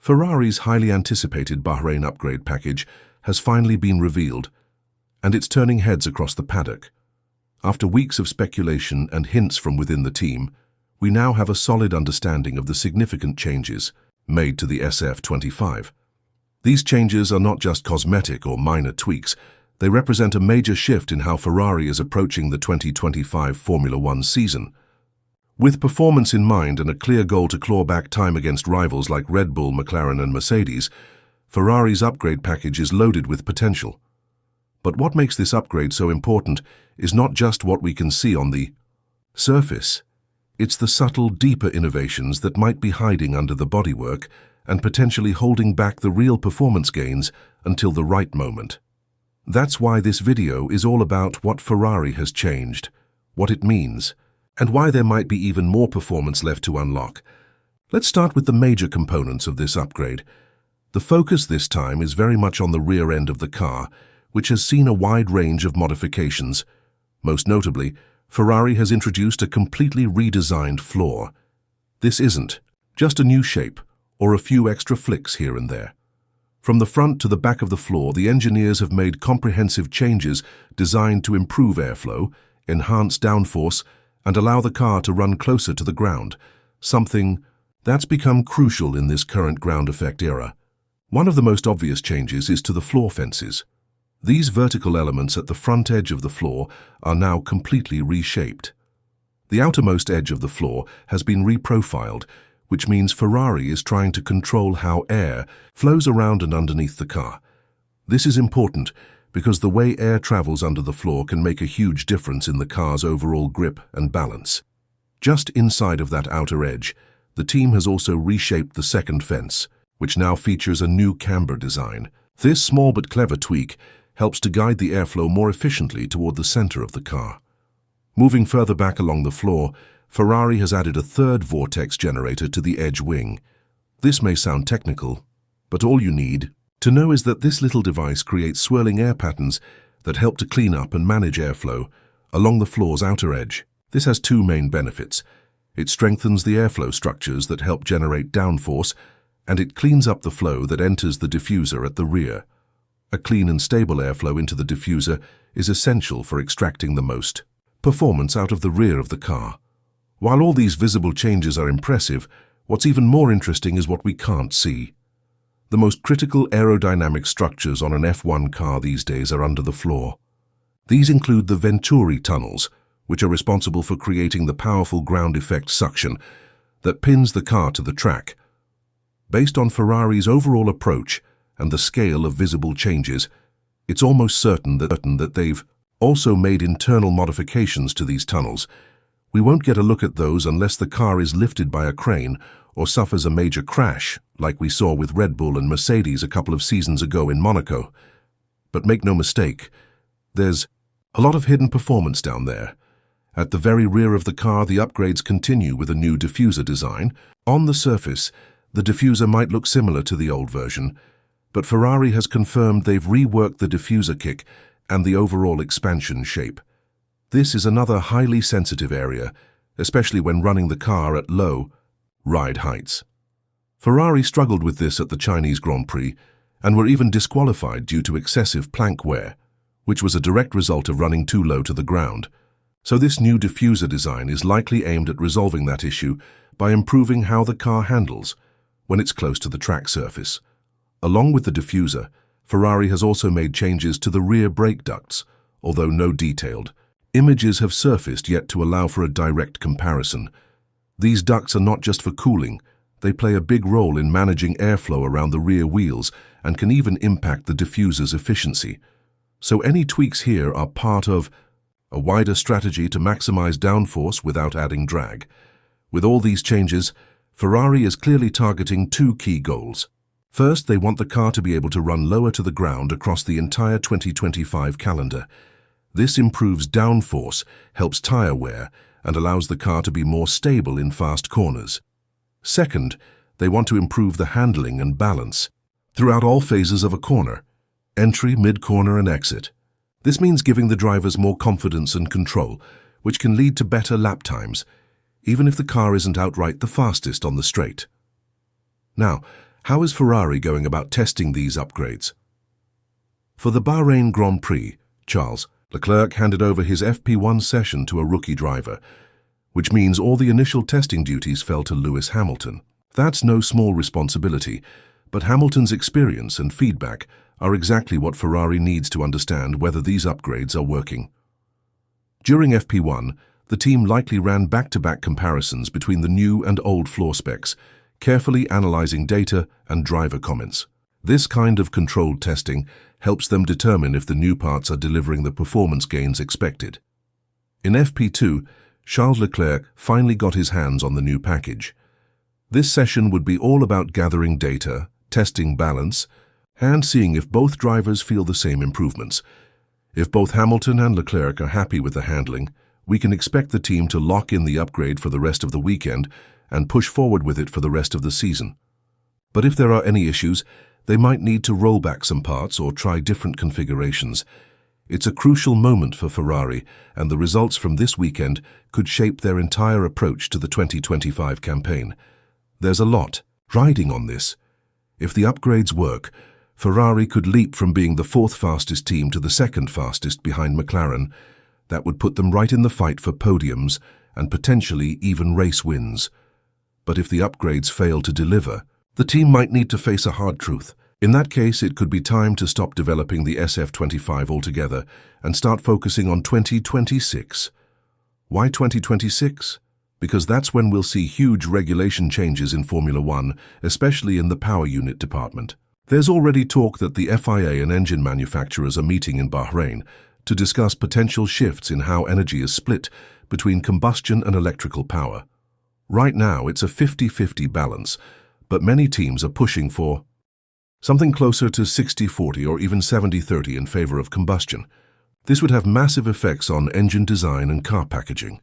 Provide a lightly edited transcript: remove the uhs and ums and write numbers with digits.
Ferrari's highly anticipated Bahrain upgrade package has finally been revealed, and it's turning heads across the paddock. After weeks of speculation and hints from within the team, we now have a solid understanding of the significant changes made to the SF25. These changes are not just cosmetic or minor tweaks, they represent a major shift in how Ferrari is approaching the 2025 Formula One season. With performance in mind and a clear goal to claw back time against rivals like Red Bull, McLaren and Mercedes, Ferrari's upgrade package is loaded with potential. But what makes this upgrade so important is not just what we can see on the surface. It's the subtle, deeper innovations that might be hiding under the bodywork and potentially holding back the real performance gains until the right moment. That's why this video is all about what Ferrari has changed, what it means, and why there might be even more performance left to unlock. Let's start with the major components of this upgrade. The focus this time is very much on the rear end of the car, which has seen a wide range of modifications. Most notably, Ferrari has introduced a completely redesigned floor. This isn't just a new shape or a few extra flicks here and there. From the front to the back of the floor, the engineers have made comprehensive changes designed to improve airflow, enhance downforce, and allow the car to run closer to the ground, something that's become crucial in this current ground effect era. One of the most obvious changes is to the floor fences. These vertical elements at the front edge of the floor are now completely reshaped. The outermost edge of the floor has been reprofiled, which means Ferrari is trying to control how air flows around and underneath the car. This is important because the way air travels under the floor can make a huge difference in the car's overall grip and balance. Just inside of that outer edge, the team has also reshaped the second fence, which now features a new camber design. This small but clever tweak helps to guide the airflow more efficiently toward the center of the car. Moving further back along the floor, Ferrari has added a third vortex generator to the edge wing. This may sound technical, but all you need to know is that this little device creates swirling air patterns that help to clean up and manage airflow along the floor's outer edge. This has two main benefits. It strengthens the airflow structures that help generate downforce, and it cleans up the flow that enters the diffuser at the rear. A clean and stable airflow into the diffuser is essential for extracting the most performance out of the rear of the car. While all these visible changes are impressive, what's even more interesting is what we can't see. The most critical aerodynamic structures on an F1 car these days are under the floor. These include the Venturi tunnels, which are responsible for creating the powerful ground effect suction that pins the car to the track. Based on Ferrari's overall approach and the scale of visible changes, it's almost certain that they've also made internal modifications to these tunnels. We won't get a look at those unless the car is lifted by a crane or suffers a major crash, like we saw with Red Bull and Mercedes a couple of seasons ago in Monaco. But make no mistake, there's a lot of hidden performance down there. At the very rear of the car, the upgrades continue with a new diffuser design. On the surface, the diffuser might look similar to the old version, but Ferrari has confirmed they've reworked the diffuser kick and the overall expansion shape. This is another highly sensitive area, especially when running the car at low ride heights. Ferrari struggled with this at the Chinese Grand Prix and were even disqualified due to excessive plank wear, which was a direct result of running too low to the ground. So this new diffuser design is likely aimed at resolving that issue by improving how the car handles when it's close to the track surface. Along with the diffuser, Ferrari has also made changes to the rear brake ducts, although no detailed images have surfaced yet to allow for a direct comparison. These ducts are not just for cooling, they play a big role in managing airflow around the rear wheels and can even impact the diffuser's efficiency. So any tweaks here are part of a wider strategy to maximize downforce without adding drag. With all these changes, Ferrari is clearly targeting two key goals. First, they want the car to be able to run lower to the ground across the entire 2025 calendar. This improves downforce, helps tire wear, and allows the car to be more stable in fast corners. Second, they want to improve the handling and balance throughout all phases of a corner, entry, mid-corner, and exit. This means giving the drivers more confidence and control, which can lead to better lap times, even if the car isn't outright the fastest on the straight. Now, How is Ferrari going about testing these upgrades? For the Bahrain Grand Prix, Charles Leclerc handed over his FP1 session to a rookie driver, which means all the initial testing duties fell to Lewis Hamilton. That's no small responsibility, but Hamilton's experience and feedback are exactly what Ferrari needs to understand whether these upgrades are working. During FP1, the team likely ran back-to-back comparisons between the new and old floor specs, carefully analyzing data and driver comments. This kind of controlled testing helps them determine if the new parts are delivering the performance gains expected. In FP2, Charles Leclerc finally got his hands on the new package. This session would be all about gathering data, testing balance, and seeing if both drivers feel the same improvements. If both Hamilton and Leclerc are happy with the handling, we can expect the team to lock in the upgrade for the rest of the weekend and push forward with it for the rest of the season. But if there are any issues, they might need to roll back some parts or try different configurations. It's a crucial moment for Ferrari, and the results from this weekend could shape their entire approach to the 2025 campaign. There's a lot riding on this. If the upgrades work, Ferrari could leap from being the fourth fastest team to the second fastest behind McLaren. That would put them right in the fight for podiums and potentially even race wins. But if the upgrades fail to deliver, the team might need to face a hard truth. In that case, it could be time to stop developing the SF25 altogether and start focusing on 2026. Why 2026? Because that's when we'll see huge regulation changes in Formula One, especially in the power unit department. There's already talk that the FIA and engine manufacturers are meeting in Bahrain to discuss potential shifts in how energy is split between combustion and electrical power. Right now, it's a 50-50 balance, but many teams are pushing for something closer to 60-40 or even 70-30 in favor of combustion. This would have massive effects on engine design and car packaging.